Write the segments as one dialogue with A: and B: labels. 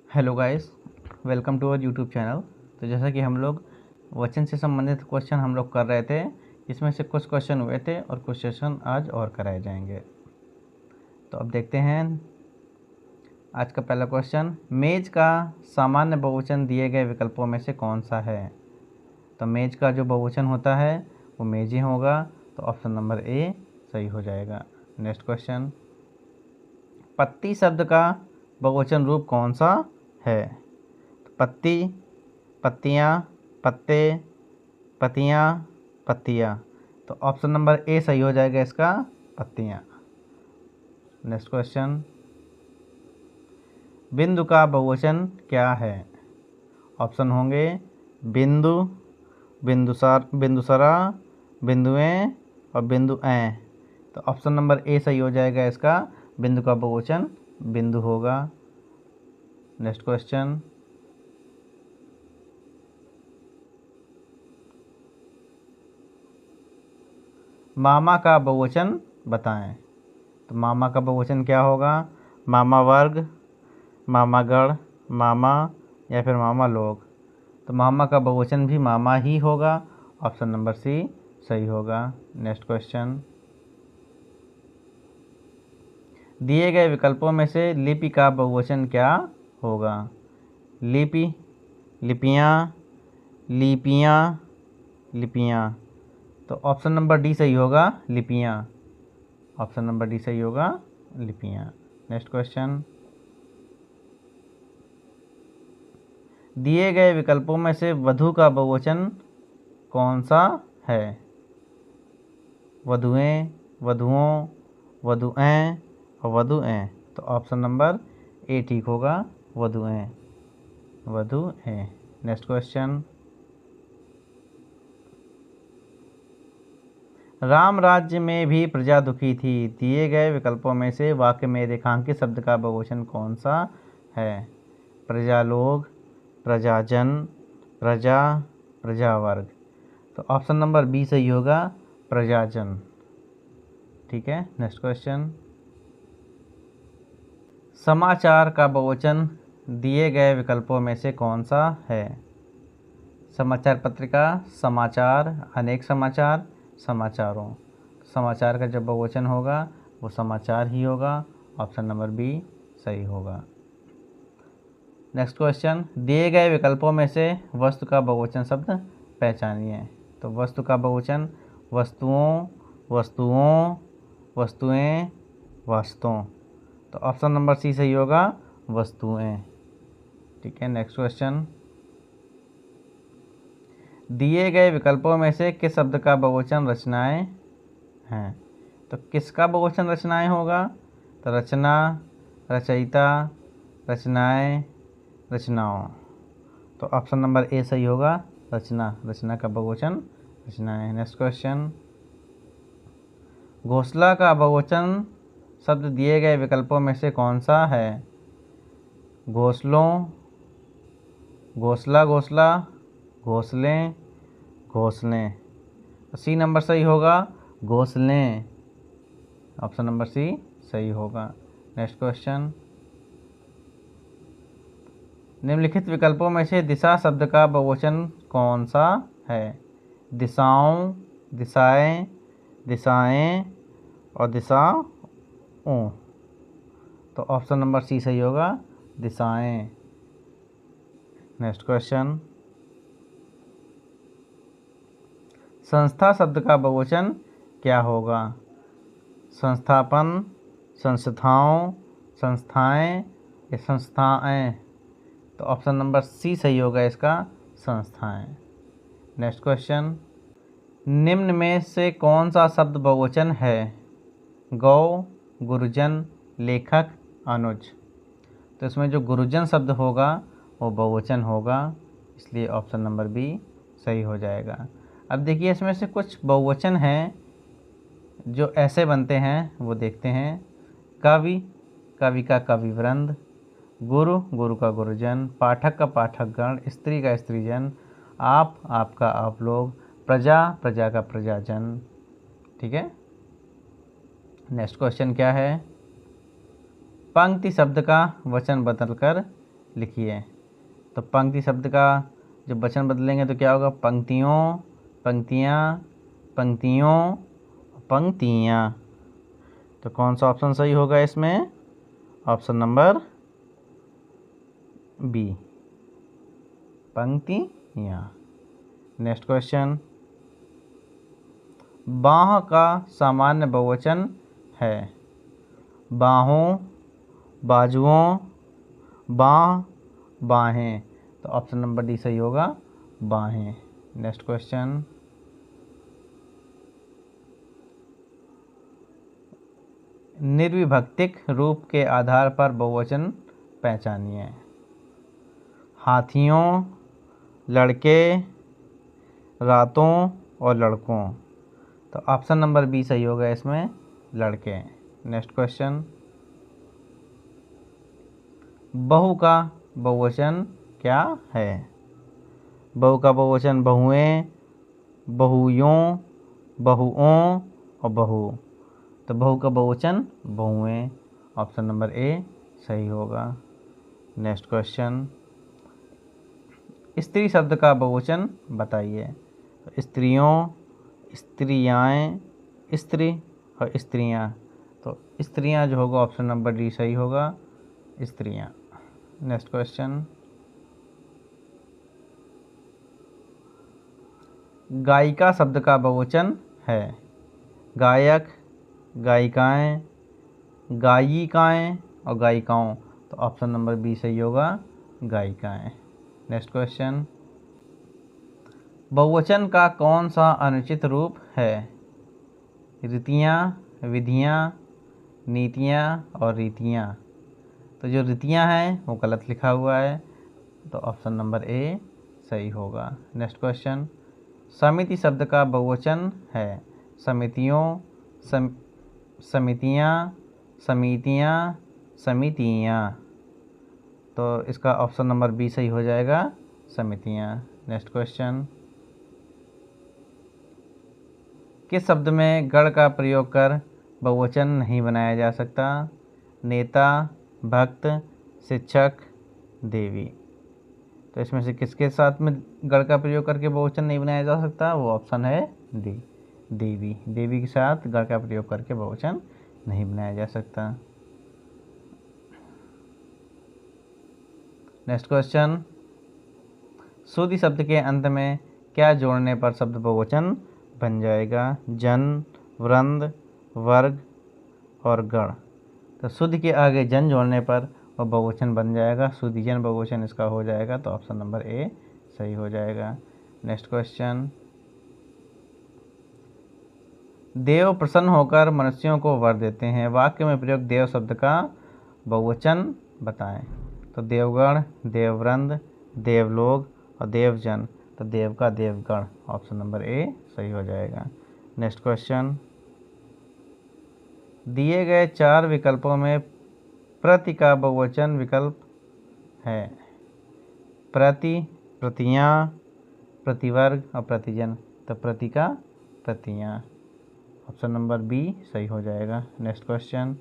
A: Hello guys, welcome to our YouTube channel. तो जैसा कि हम लोग वचन से संबंधित क्वेश्चन हम लोग कर रहे थे, इसमें से कुछ क्वेश्चन हुए थे और कुछ क्वेश्चन आज और कराए जाएंगे। तो अब देखते हैं आज का पहला क्वेश्चन। मेज का सामान्य बहुवचन दिए गए विकल्पों में से कौन सा है? तो मेज का जो बहुवचन होता है वो मेज ही होगा, तो ऑप्शन नंबर ए सही हो जाएगा। नेक्स्ट क्वेश्चन, पत्ती शब्द का बहुवचन रूप कौन सा है? पत्ती, पत्तियाँ, पत्ते, पत्तियाँ, पत्तियाँ। तो ऑप्शन नंबर ए सही हो जाएगा इसका, पत्तियाँ। नेक्स्ट क्वेश्चन, बिंदु का बहुवचन क्या है? ऑप्शन होंगे बिंदु, बिंदुसरा, बिंदुएं और बिंदुएं। तो ऑप्शन नंबर ए सही हो जाएगा इसका, बिंदु का बहुवचन बिंदु होगा। नेक्स्ट क्वेश्चन, मामा का बहुवचन बताएं। तो मामा का बहुवचन क्या होगा? मामा वर्ग, मामागण, मामा या फिर मामा लोग। तो मामा का बहुवचन भी मामा ही होगा, ऑप्शन नंबर सी सही होगा। नेक्स्ट क्वेश्चन, दिए गए विकल्पों में से लिपि का बहुवचन क्या होगा? लिपि, लिपियाँ, लिपियाँ, लिपियाँ। तो ऑप्शन नंबर डी सही होगा, लिपियाँ। ऑप्शन नंबर डी सही होगा, लिपियाँ। नेक्स्ट क्वेश्चन, दिए गए विकल्पों में से वधु का बहुवचन कौन सा है? वधुएं, वधुओं, वधुएं और वधुएं। तो ऑप्शन नंबर ए ठीक होगा, वधुएं, वधुएं। नेक्स्ट क्वेश्चन, राम राज्य में भी प्रजा दुखी थी। दिए गए विकल्पों में से वाक्य में रेखांकित शब्द का बहुवचन कौन सा है? प्रजालोक, प्रजाजन, प्रजा, प्रजावर्ग। तो ऑप्शन नंबर बी सही होगा, प्रजाजन। ठीक है। नेक्स्ट क्वेश्चन, समाचार का बहुवचन दिए गए विकल्पों में से कौन सा है? समाचार पत्रिका, समाचार, अनेक समाचार, समाचारों। समाचार का जब बहुवचन होगा वो समाचार ही होगा, ऑप्शन नंबर बी सही होगा। नेक्स्ट क्वेश्चन, दिए गए विकल्पों में से वस्तु का बहुवचन शब्द पहचानिए। तो वस्तु का बहुवचन वस्तुओं, वस्तुओं, वस्तुएं, वस्तुओं। तो ऑप्शन नंबर सी सही होगा, वस्तुएं। ठीक है। नेक्स्ट क्वेश्चन, दिए गए विकल्पों में से किस शब्द का बहुवचन रचनाएं हैं? तो किसका बहुवचन रचनाएं होगा? तो रचना, रचयिता, रचनाएं, रचनाओं। तो ऑप्शन नंबर ए सही होगा, रचना। रचना का बहुवचन रचनाएं। नेक्स्ट क्वेश्चन, घोंसला का बहुवचन शब्द दिए गए विकल्पों में से कौन सा है? घोंसलों, घोंसला, घोंसला, घोंसलें, घोंसलें। सी नंबर सही होगा, घोंसलें। ऑप्शन नंबर सी सही होगा। नेक्स्ट क्वेश्चन, निम्नलिखित विकल्पों में से दिशा शब्द का बहुवचन कौन सा है? दिशाओं, दिशाएं, दिशाएं और दिशाओं। तो ऑप्शन नंबर सी सही होगा, दिशाएं। नेक्स्ट क्वेश्चन, संस्था शब्द का बहुवचन क्या होगा? संस्थापन, संस्थाओं, संस्थाएं या संस्थाएं। तो ऑप्शन नंबर सी सही होगा इसका, संस्थाएं। नेक्स्ट क्वेश्चन, निम्न में से कौन सा शब्द बहुवचन है? गौ, गुरुजन, लेखक, अनुज। तो इसमें जो गुरुजन शब्द होगा वो बहुवचन होगा, इसलिए ऑप्शन नंबर बी सही हो जाएगा। अब देखिए, इसमें से कुछ बहुवचन हैं जो ऐसे बनते हैं, वो देखते हैं। कवि, कवि का कविवृंद, गुरु, गुरु का गुरुजन, पाठक का पाठकगण, स्त्री का स्त्रीजन, आप, आपका आप लोग, प्रजा, प्रजा का प्रजाजन। ठीक है। नेक्स्ट क्वेश्चन क्या है? पंक्ति शब्द का वचन बदलकर लिखिए। तो पंक्ति शब्द का जब वचन बदलेंगे तो क्या होगा? पंक्तियों, पंक्तियाँ, पंक्तियों, पंक्तियाँ। तो कौन सा ऑप्शन सही होगा इसमें? ऑप्शन नंबर बी, पंक्तियाँ। नेक्स्ट क्वेश्चन, बाह का सामान्य बहुवचन है? बाहों, बाजुओं, बाह, बाहें। तो ऑप्शन नंबर डी सही होगा, बाहें। नेक्स्ट क्वेश्चन, निर्विभक्तिक रूप के आधार पर बहुवचन पहचानिए। हाथियों, लड़के, रातों और लड़कों। तो ऑप्शन नंबर बी सही होगा इसमें, लड़के। नेक्स्ट क्वेश्चन, बहु का बहुवचन क्या है? बहु का बहुवचन बहुएं, बहुयों, बहुओं और बहु। तो बहु का बहुवचन बहुएं। ऑप्शन नंबर ए सही होगा। नेक्स्ट क्वेश्चन, स्त्री शब्द का बहुवचन बताइए। तो स्त्रियों, स्त्रियाँ, स्त्री और स्त्रियाँ। तो स्त्रियाँ जो होगा ऑप्शन नंबर डी सही होगा, स्त्रियाँ। नेक्स्ट क्वेश्चन, गायिका शब्द का बहुवचन है? गायक, गायिकाएं, गायिकाएं और गायिकाओं। तो ऑप्शन नंबर बी सही होगा, गायिकाएं। नेक्स्ट क्वेश्चन, बहुवचन का कौन सा अनुचित रूप है? रीतियाँ, विधियाँ, नीतियाँ और रीतियाँ। तो जो रीतियाँ हैं वो गलत लिखा हुआ है, तो ऑप्शन नंबर ए सही होगा। नेक्स्ट क्वेश्चन, समिति शब्द का बहुवचन है? समितियों, समितियाँ, समितियाँ, समितियाँ। तो इसका ऑप्शन नंबर बी सही हो जाएगा, समितियाँ। नेक्स्ट क्वेश्चन, किस शब्द में गण का प्रयोग कर बहुवचन नहीं बनाया जा सकता? नेता, भक्त, शिक्षक, देवी। तो इसमें से किसके साथ में गण का प्रयोग करके बहुवचन नहीं बनाया जा सकता? वो ऑप्शन है डी, देवी। देवी के साथ गण का प्रयोग करके बहुवचन नहीं बनाया जा सकता। नेक्स्ट क्वेश्चन, सुधि शब्द के अंत में क्या जोड़ने पर शब्द बहुवचन बन जाएगा? जन, वृंद, वर्ग और गण। तो सुधि के आगे जन जोड़ने पर वह बहुवचन बन जाएगा, सुधिजन बहुवचन इसका हो जाएगा। तो ऑप्शन नंबर ए सही हो जाएगा। नेक्स्ट क्वेश्चन, देव प्रसन्न होकर मनुष्यों को वर देते हैं। वाक्य में प्रयोग देव शब्द का बहुवचन बताएं। तो देवगण, देववृंद, देवलोक और देवजन। तो देव का देवगण, ऑप्शन नंबर ए सही हो जाएगा। नेक्स्ट क्वेश्चन, दिए गए 4 विकल्पों में प्रति का बहुवचन विकल्प है? प्रति, प्रतियाँ, प्रतिवर्ग और प्रतिजन। तो प्रति का प्रतियाँ, ऑप्शन नंबर बी सही हो जाएगा। नेक्स्ट क्वेश्चन,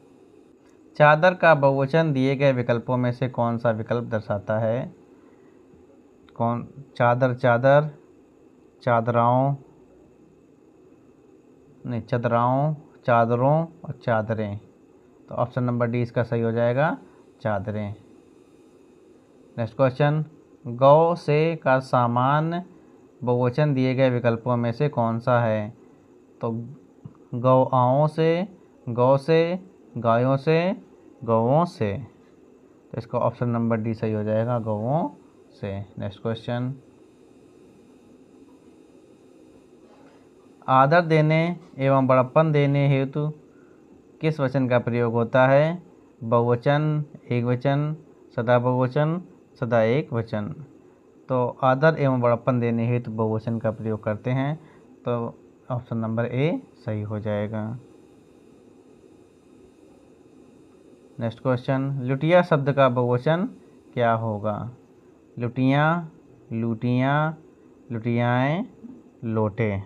A: चादर का बहुवचन दिए गए विकल्पों में से कौन सा विकल्प दर्शाता है? कौन? चादर, चादर, चादराओं, नहीं चदराओं, चादरों और चादरें। तो ऑप्शन नंबर डी इसका सही हो जाएगा, चादरें। नेक्स्ट क्वेश्चन, गौ से का सामान्य बहुवचन दिए गए विकल्पों में से कौन सा है? तो गौआओं से, गौ से, गायों से, गौओं से। तो इसका ऑप्शन नंबर डी सही हो जाएगा, गौओं से। नेक्स्ट क्वेश्चन, आदर देने एवं बड़प्पन देने हेतु किस वचन का प्रयोग होता है? बहुवचन, एकवचन, सदा बहुवचन, सदा एक वचन। तो आदर एवं बड़प्पन देने हेतु बहुवचन का प्रयोग करते हैं। तो ऑप्शन नंबर ए सही हो जाएगा। नेक्स्ट क्वेश्चन, लुटिया शब्द का बहुवचन क्या होगा? लुटियाँ, लुटियाँ, लुटियाएँ, लोटे।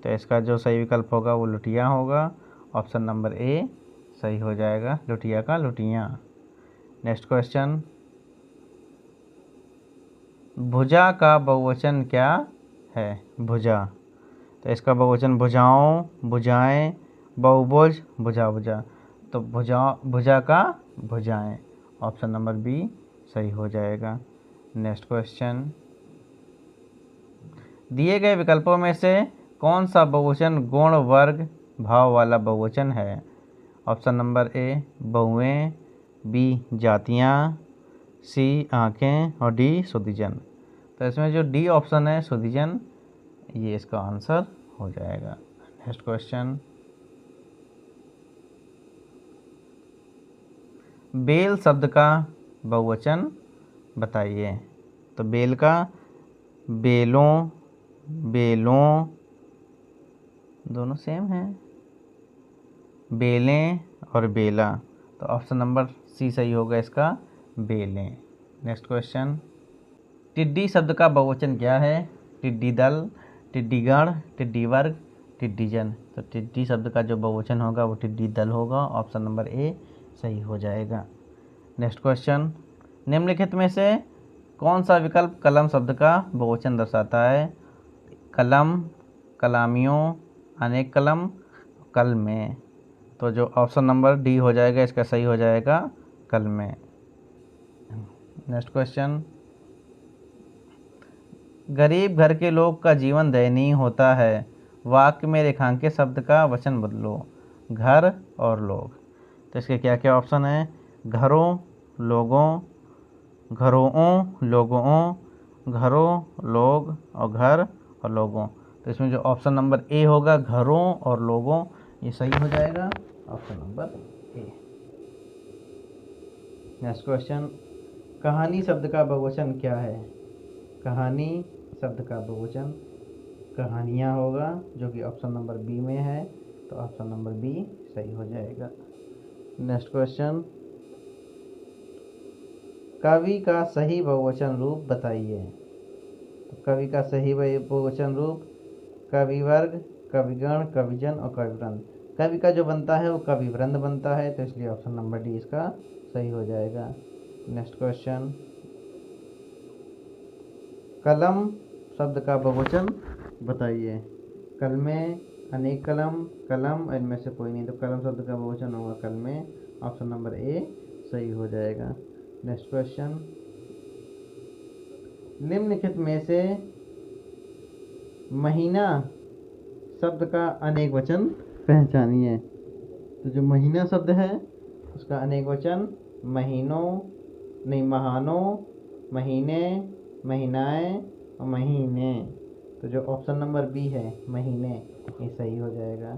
A: तो इसका जो सही विकल्प होगा वो लुटिया होगा, ऑप्शन नंबर ए सही हो जाएगा, लुटिया का लुटियाँ। नेक्स्ट क्वेश्चन, भुजा का बहुवचन क्या है? भुजा। तो इसका बहुवचन भुजाओं, भुजाएं, बहुभुज, भुजा भुजा। तो भुजा का भुजाएं। ऑप्शन नंबर बी सही हो जाएगा। नेक्स्ट क्वेश्चन, दिए गए विकल्पों में से कौन सा बहुवचन गुण वर्ग भाव वाला बहुवचन है? ऑप्शन नंबर ए बहुएं, बी जातियाँ, सी आँखें और डी सुधिजन। तो इसमें जो डी ऑप्शन है सुधिजन, ये इसका आंसर हो जाएगा। नेक्स्ट क्वेश्चन, बेल शब्द का बहुवचन बताइए। तो बेल का बेलों, बेलों, दोनों सेम हैं, बेलें और बेला। तो ऑप्शन नंबर सी सही होगा इसका, बेलें। नेक्स्ट क्वेश्चन, टिड्डी शब्द का बहुवचन क्या है? टिड्डी दल, टिड्डीगण, टिड्डी वर्ग, टिड्डीजन। तो टिड्डी शब्द का जो बहुवचन होगा वो टिड्डी दल होगा। ऑप्शन नंबर ए सही हो जाएगा। नेक्स्ट क्वेश्चन, निम्नलिखित में से कौन सा विकल्प कलम शब्द का बहुवचन दर्शाता है? कलम, कलामियों, अनेक कलम, कल में। तो जो ऑप्शन नंबर डी हो जाएगा इसका सही हो जाएगा, कल में। नेक्स्ट क्वेश्चन, गरीब घर के लोग का जीवन दयनीय होता है। वाक्य में रेखांकित शब्द का वचन बदलो। घर और लोग। तो इसके क्या क्या ऑप्शन है? घरों, लोगों, घरों, लोगों, घरों, लोग और घर और लोगों। तो इसमें जो ऑप्शन नंबर ए होगा घरों और लोगों, ये सही हो जाएगा, option number A. Next question, कहानी शब्द का बहुवचन क्या है? कहानी शब्द का बहुवचन कहानियाँ होगा, जो कि ऑप्शन नंबर बी में है। तो ऑप्शन नंबर बी सही हो जाएगा। नेक्स्ट क्वेश्चन, कवि का सही बहुवचन रूप बताइए। तो कवि का सही बहुवचन रूप कविवर्ग, कविगण, कविजन और कविवृंद। कवि का जो बनता है वो कविवृंद बनता है, तो इसलिए ऑप्शन नंबर डी इसका सही हो जाएगा। नेक्स्ट क्वेश्चन, कलम शब्द का बहुवचन बताइए। कलमें, अनेक कलम, कलम, इनमें से कोई नहीं। तो कलम शब्द का बहुवचन होगा कलमें। ऑप्शन नंबर ए सही हो जाएगा। नेक्स्ट क्वेश्चन, निम्नलिखित में से महीना शब्द का अनेक वचन पहचानिए। तो जो महीना शब्द है उसका अनेक वचन महीनों, नहीं महानों, महीने, महीनाएं और महीने। तो जो ऑप्शन नंबर बी है महीने, ये सही हो जाएगा।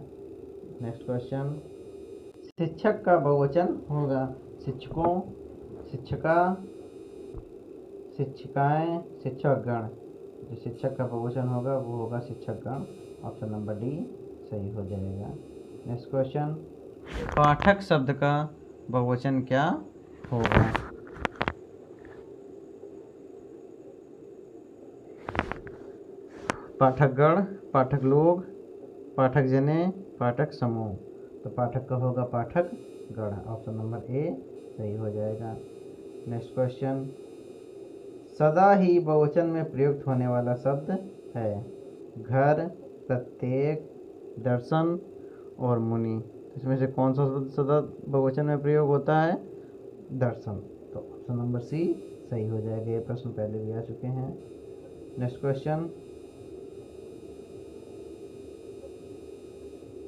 A: नेक्स्ट क्वेश्चन, शिक्षक का बहुवचन होगा शिक्षकों, शिक्षिका, शिक्षिकाएं, शिक्षकगण। जो शिक्षक का बहुवचन होगा वो होगा शिक्षकगण। ऑप्शन नंबर डी सही हो जाएगा। नेक्स्ट क्वेश्चन, पाठक शब्द का बहुवचन क्या होगा? पाठकगण, पाठक लोग, पाठक जने, पाठक समूह। तो पाठक का होगा पाठक गण। ऑप्शन नंबर ए सही हो जाएगा। नेक्स्ट क्वेश्चन, सदा ही बहुवचन में प्रयुक्त होने वाला शब्द है घर, प्रत्येक, दर्शन और मुनि। इसमें से कौन सा शब्द सदा बहुवचन में प्रयोग होता है? दर्शन। तो ऑप्शन नंबर सी सही हो जाएगा। ये प्रश्न पहले भी आ चुके हैं। नेक्स्ट क्वेश्चन,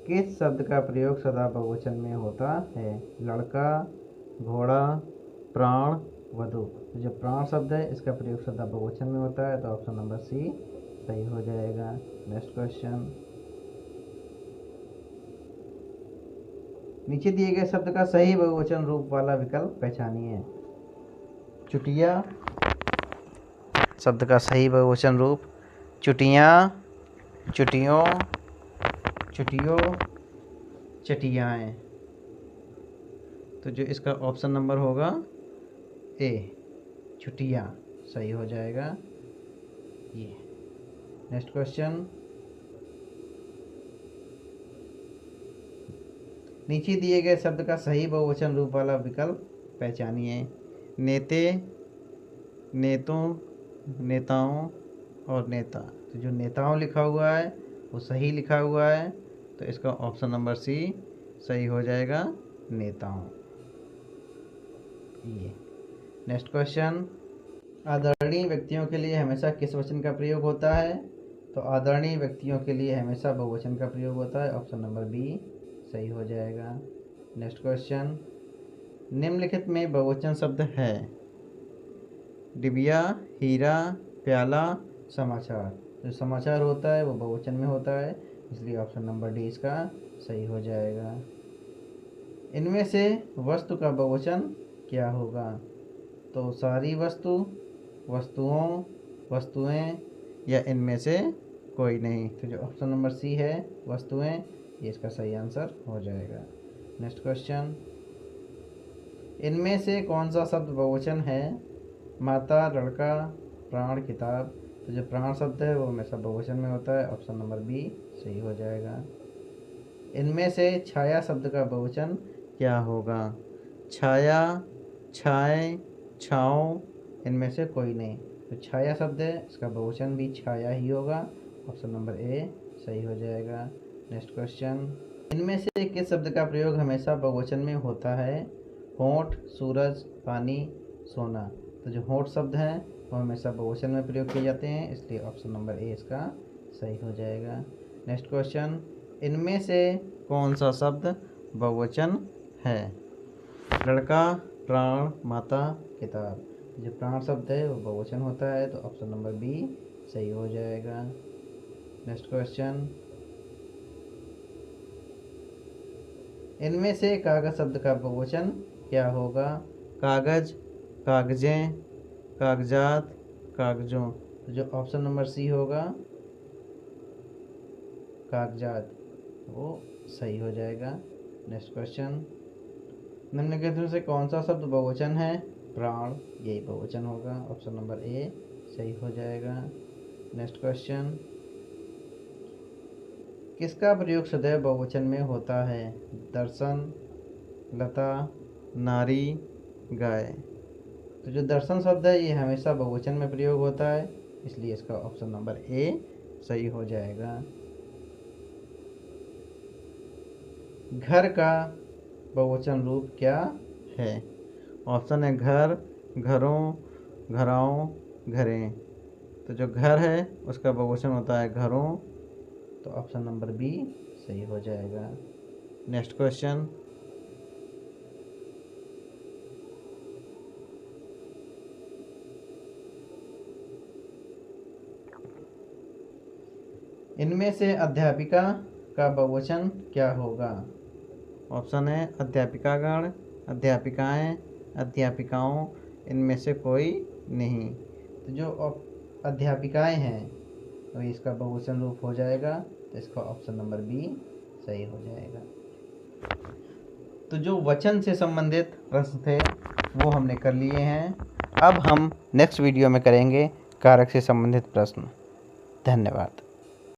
A: किस शब्द का प्रयोग सदा बहुवचन में होता है? लड़का, घोड़ा, प्राण, वधु। तो जो प्राण शब्द है इसका प्रयोग सदा बहुवचन में होता है। तो ऑप्शन नंबर सी सही हो जाएगा। नेक्स्ट क्वेश्चन, नीचे दिए गए शब्द का सही बहुवचन रूप वाला विकल्प पहचानिए। चुटिया शब्द का सही बहुवचन रूप चुटियाँ, चुटियों, चुटियों, चटियाएँ। तो जो इसका ऑप्शन नंबर होगा ए चुटिया सही हो जाएगा ये। नेक्स्ट क्वेश्चन, नीचे दिए गए शब्द का सही बहुवचन रूप वाला विकल्प पहचानिए। नेते, नेतों, नेताओं और नेता। तो जो नेताओं लिखा हुआ है वो सही लिखा हुआ है, तो इसका ऑप्शन नंबर सी सही हो जाएगा, नेताओं। ये नेक्स्ट क्वेश्चन, आदरणीय व्यक्तियों के लिए हमेशा किस वचन का प्रयोग होता है? तो आदरणीय व्यक्तियों के लिए हमेशा बहुवचन का प्रयोग होता है, ऑप्शन नंबर बी सही हो जाएगा। नेक्स्ट क्वेश्चन, निम्नलिखित में बहुवचन शब्द है? डिबिया, हीरा, प्याला, समाचार। जो समाचार होता है वो बहुवचन में होता है, इसलिए ऑप्शन नंबर डी इसका सही हो जाएगा। इनमें से वस्तु का बहुवचन क्या होगा? तो सारी वस्तु, वस्तुओं, वस्तुएं, या इनमें से कोई नहीं। तो जो ऑप्शन नंबर सी है वस्तुएं, ये इसका सही आंसर हो जाएगा। नेक्स्ट क्वेश्चन, इनमें से कौन सा शब्द बहुवचन है? माता, लड़का, प्राण, किताब। तो जो प्राण शब्द है वो हमेशा बहुवचन में होता है, ऑप्शन नंबर बी सही हो जाएगा। इनमें से छाया शब्द का बहुवचन क्या होगा? छाया, छाए, छाँव, इनमें से कोई नहीं। तो छाया शब्द है, इसका बहुवचन भी छाया ही होगा, ऑप्शन नंबर ए सही हो जाएगा। नेक्स्ट क्वेश्चन, इनमें से किस शब्द का प्रयोग हमेशा बहुवचन में होता है? होंठ, सूरज, पानी, सोना। तो जो होंठ शब्द हैं वो हमेशा बहुवचन में प्रयोग किए जाते हैं, इसलिए ऑप्शन नंबर ए इसका सही हो जाएगा। नेक्स्ट क्वेश्चन, इनमें से कौन सा शब्द बहुवचन है? लड़का, प्राण, माता, किताब। जो प्राण शब्द है वो बहुवचन होता है, तो ऑप्शन नंबर बी सही हो जाएगा। नेक्स्ट क्वेश्चन, इनमें से कागज शब्द का बहुवचन क्या होगा? कागज, कागजें, कागजात, कागजों। तो जो ऑप्शन नंबर सी होगा कागजात, वो सही हो जाएगा। नेक्स्ट क्वेश्चन, निम्नलिखित में से कौन सा शब्द बहुवचन है? प्राण, यही बहुवचन होगा, ऑप्शन नंबर ए सही हो जाएगा। नेक्स्ट क्वेश्चन, किसका प्रयोग सदैव बहुवचन में होता है? दर्शन, लता, नारी, गाय। तो जो दर्शन शब्द है ये हमेशा बहुवचन में प्रयोग होता है, इसलिए इसका ऑप्शन नंबर ए सही हो जाएगा। घर का बहुवचन रूप क्या है? ऑप्शन है घर, घरों, घराओं, घरें। तो जो घर है उसका बहुवचन होता है घरों, तो ऑप्शन नंबर बी सही हो जाएगा। नेक्स्ट क्वेश्चन, इनमें से अध्यापिका का बहुवचन क्या होगा? ऑप्शन है अध्यापिकागण, अध्यापिकाएं, अध्यापिकाओं, इनमें से कोई नहीं। तो जो अध्यापिकाएं हैं तो इसका बहुवचन रूप हो जाएगा, तो इसका ऑप्शन नंबर बी सही हो जाएगा। तो जो वचन से संबंधित प्रश्न थे वो हमने कर लिए हैं। अब हम नेक्स्ट वीडियो में करेंगे कारक से संबंधित प्रश्न। धन्यवाद।